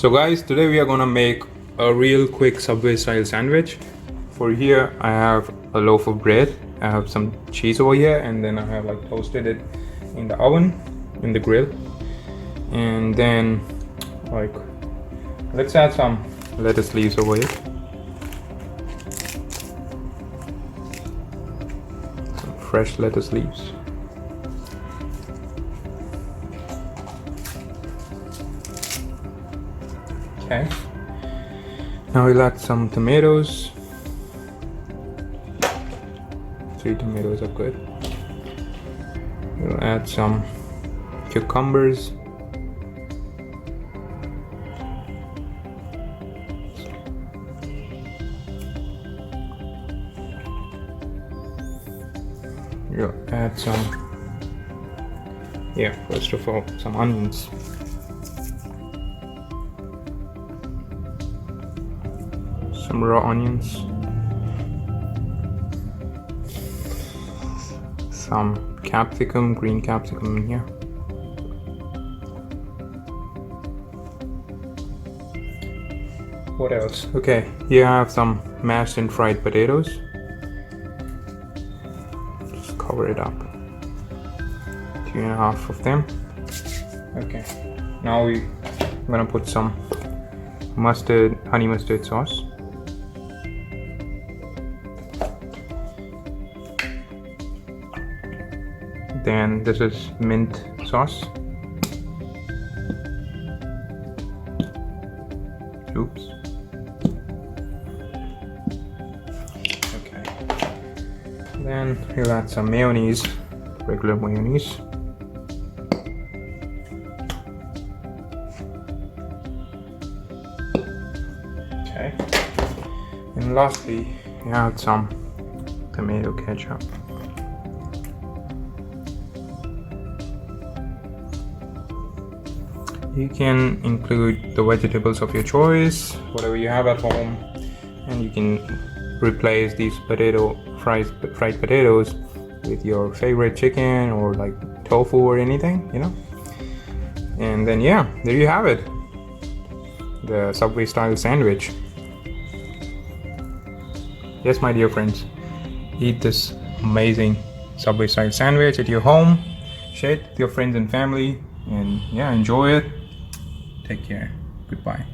So guys, today we are gonna make a real quick Subway style sandwich. For here I have a loaf of bread, I have some cheese over here, and then I have like toasted it in the oven, in the grill. And then like let's add some lettuce leaves over here. Some fresh lettuce leaves. Okay. Now we'll add some tomatoes. 3 tomatoes are good. We'll add some cucumbers. We'll add some, first of all, some onions. Some raw onions, some capsicum, green capsicum in here, what else? Okay, here I have some mashed and fried potatoes. Just cover it up, 2.5 of them. Okay, now I'm gonna put some honey mustard sauce. Then this is mint sauce. Oops. Okay. Then we'll add some mayonnaise, regular mayonnaise. Okay. And lastly, we add some tomato ketchup. You can include the vegetables of your choice, whatever you have at home, and you can replace these fried potatoes with your favorite chicken or like tofu or anything, you know. And then there you have it, the Subway style sandwich. Yes, my dear friends, eat this amazing Subway style sandwich at your home, share it with your friends and family, and enjoy it. Take care. Goodbye.